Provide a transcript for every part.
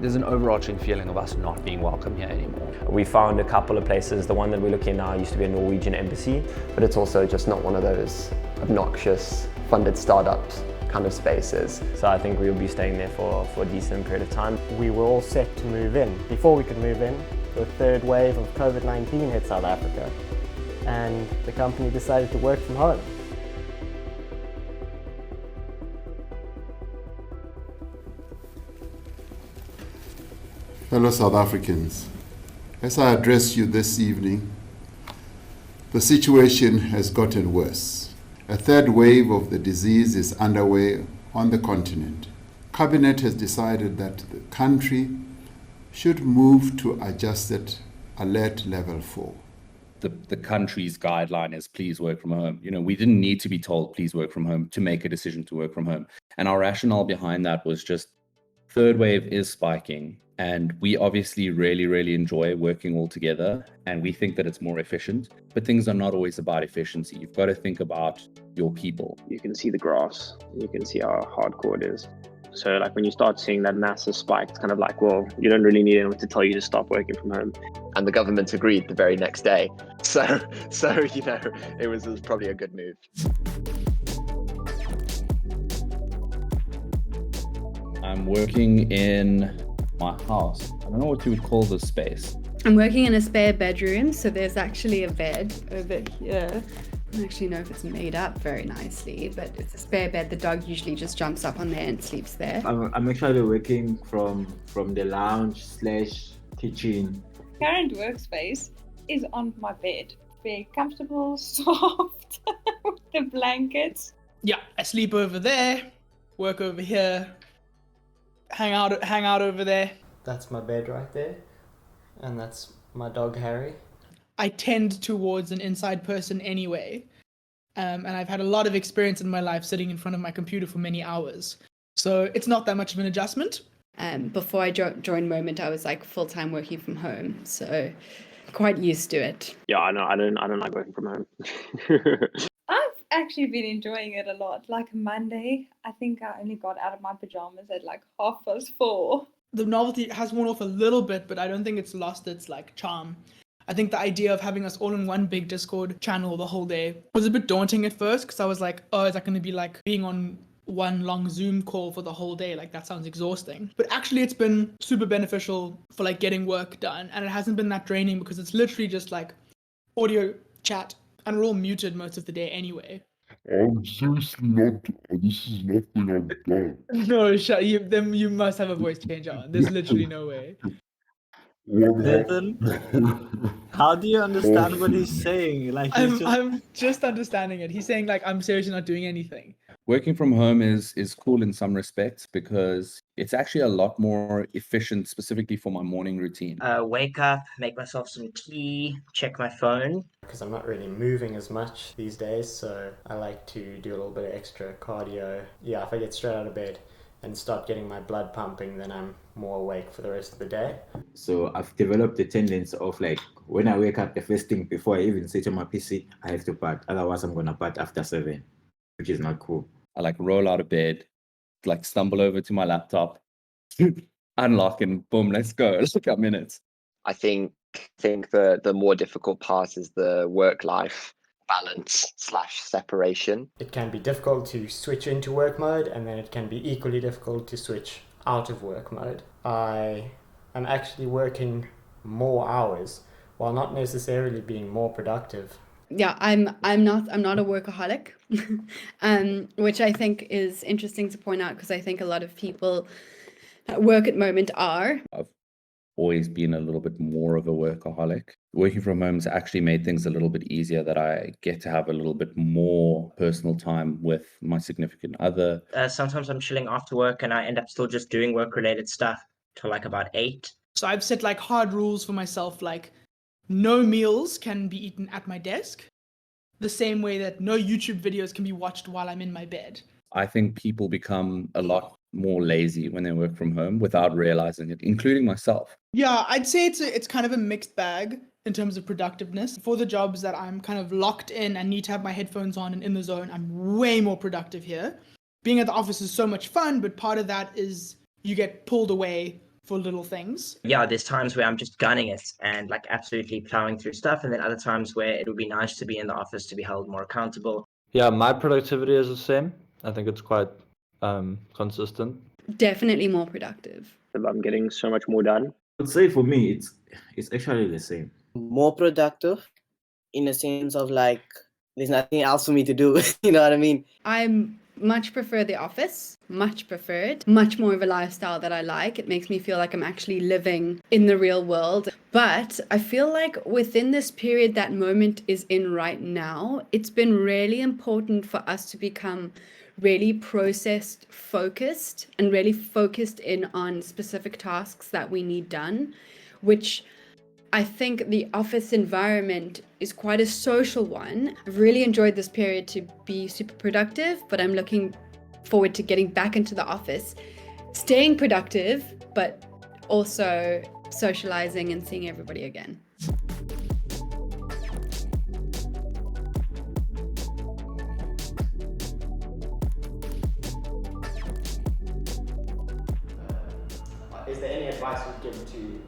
There's an overarching feeling of us not being welcome here anymore. We found a couple of places. The one that we're looking at now used to be a Norwegian embassy, but it's also just not one of those obnoxious funded startups kind of spaces. So I think we'll be staying there for a decent period of time. We were all set to move in. Before we could move in, the third wave of COVID-19 hit South Africa, and the company decided to work from home. Fellow South Africans, as I address you this evening, the situation has gotten worse. A third wave of the disease is underway on the continent. Cabinet has decided that the country should move to adjusted alert level 4. The country's guideline is please work from home. We didn't need to be told please work from home to make a decision to work from home. And our rationale behind that was just third wave is spiking. And we obviously really, really enjoy working all together. And we think that it's more efficient. But things are not always about efficiency. You've got to think about your people. You can see the graphs. You can see how hardcore it is. So when you start seeing that massive spike, it's kind of like, well, you don't really need anyone to tell you to stop working from home. And the government agreed the very next day. So it was probably a good move. I'm working in my house. I don't know what you would call this space. I'm working in a spare bedroom, so there's actually a bed over here. I don't actually know if it's made up very nicely, but it's a spare bed. The dog usually just jumps up on there and sleeps there. I'm actually working from the lounge/kitchen. Current workspace is on my bed. Very comfortable, soft, with the blankets. Yeah, I sleep over there, work over here, hang out over there. That's my bed right there, and that's my dog Harry. I tend towards an inside person anyway, and I've had a lot of experience in my life sitting in front of my computer for many hours, so it's not that much of an adjustment. Before I joined Moment, I was full-time working from home, so quite used to it. Yeah, I know. I don't like working from home. I've actually been enjoying it a lot. Monday, I think I only got out of my pajamas at 4:30. The novelty has worn off a little bit, but I don't think it's lost its charm. I think the idea of having us all in one big Discord channel the whole day was a bit daunting at first, because I was like, oh, is that going to be being on one long Zoom call for the whole day? That sounds exhausting. But actually it's been super beneficial for getting work done, and it hasn't been that draining because it's literally just audio chat, and we're all muted most of the day anyway. Seriously not, this is nothing I've done. No, you must have a voice changer on. There's literally no way. Nathan, how do you understand what he's saying? I'm just understanding it. He's saying I'm seriously not doing anything. Working from home is cool in some respects because it's actually a lot more efficient, specifically for my morning routine. Wake up, make myself some tea, check my phone. Because I'm not really moving as much these days, so I like to do a little bit of extra cardio. Yeah, if I get straight out of bed and start getting my blood pumping, then I'm more awake for the rest of the day. So I've developed the tendency of when I wake up, the first thing before I even sit on my PC, I have to part. Otherwise, I'm gonna part after 7, which is not cool. I roll out of bed, stumble over to my laptop, unlock, and boom, let's go. I'm in it. I think the more difficult part is the work-life balance / separation. It can be difficult to switch into work mode, and then it can be equally difficult to switch out of work mode. I am actually working more hours while not necessarily being more productive. Yeah, I'm not a workaholic, which I think is interesting to point out, because I think a lot of people that work at Moment are. I've always been a little bit more of a workaholic. Working from home has actually made things a little bit easier, that I get to have a little bit more personal time with my significant other. Sometimes I'm chilling after work and I end up still just doing work-related stuff till about 8. So I've set hard rules for myself, no meals can be eaten at my desk, the same way that no YouTube videos can be watched while I'm in my bed. I think people become a lot more lazy when they work from home without realizing it, including myself. Yeah, I'd say it's kind of a mixed bag in terms of productiveness. For the jobs that I'm kind of locked in and need to have my headphones on and in the zone, I'm way more productive here. Being at the office is so much fun, but part of that is you get pulled away for little things? Yeah, there's times where I'm just gunning it and like absolutely plowing through stuff, and then other times where it would be nice to be in the office to be held more accountable. Yeah, my productivity is the same. I think it's quite consistent. Definitely more productive. I'm getting so much more done. I would say for me, it's actually the same. More productive in a sense of like, there's nothing else for me to do. You know what I mean? I much prefer the office, much preferred, much more of a lifestyle that I like. It makes me feel like I'm actually living in the real world. But I feel like within this period that Moment is in right now, it's been really important for us to become really processed focused and really focused in on specific tasks that we need done, which I think the office environment is quite a social one. I've really enjoyed this period to be super productive, but I'm looking forward to getting back into the office, staying productive, but also socializing and seeing everybody again. Is there any advice you'd give to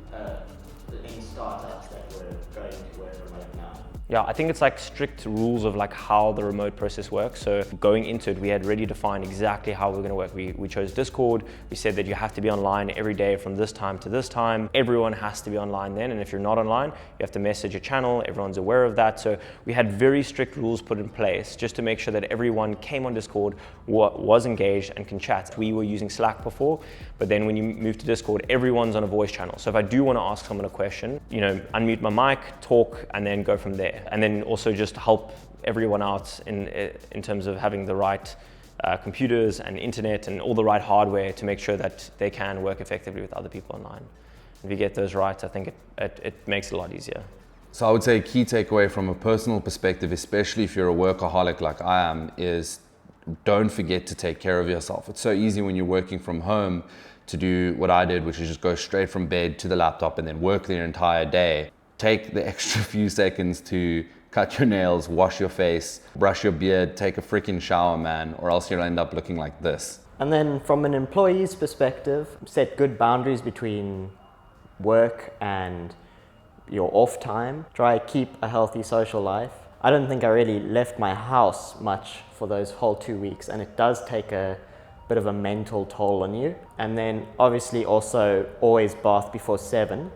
any startups that were going to work remote now? Yeah, I think it's like strict rules of like how the remote process works. So going into it, we had already defined exactly how we're going to work. We chose Discord. We said that you have to be online every day from this time to this time. Everyone has to be online then. And if you're not online, you have to message a channel. Everyone's aware of that. So we had very strict rules put in place just to make sure that everyone came on Discord, was engaged and can chat. We were using Slack before, but then when you move to Discord, everyone's on a voice channel. So if I do want to ask someone a question, unmute my mic, talk, and then go from there. And then also just help everyone out in terms of having the right computers and internet and all the right hardware to make sure that they can work effectively with other people online. If you get those right, I think it makes it a lot easier. So I would say a key takeaway from a personal perspective, especially if you're a workaholic like I am, is don't forget to take care of yourself. It's so easy when you're working from home to do what I did, which is just go straight from bed to the laptop and then work the entire day. Take the extra few seconds to cut your nails, wash your face, brush your beard, take a freaking shower, man, or else you'll end up looking like this. And then from an employee's perspective, set good boundaries between work and your off time. Try to keep a healthy social life. I don't think I really left my house much for those whole 2 weeks, and it does take a bit of a mental toll on you. And then obviously also always bath before 7.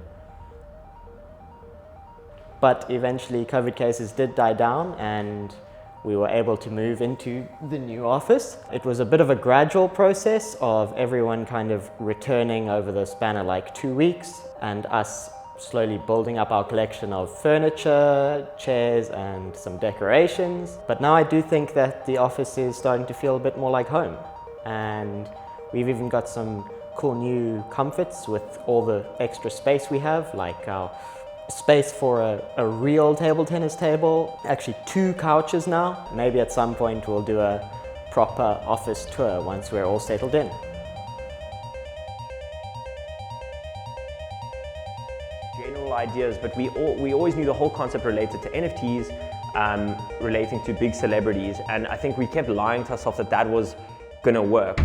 But eventually COVID cases did die down and we were able to move into the new office. It was a bit of a gradual process of everyone kind of returning over the span of like 2 weeks and us slowly building up our collection of furniture, chairs and some decorations. But now I do think that the office is starting to feel a bit more like home. And we've even got some cool new comforts with all the extra space we have, like our space for a real table tennis table, actually 2 couches now. Maybe at some point we'll do a proper office tour once we're all settled in. General ideas, but we always knew the whole concept related to NFTs, relating to big celebrities, and I think we kept lying to ourselves that was gonna work.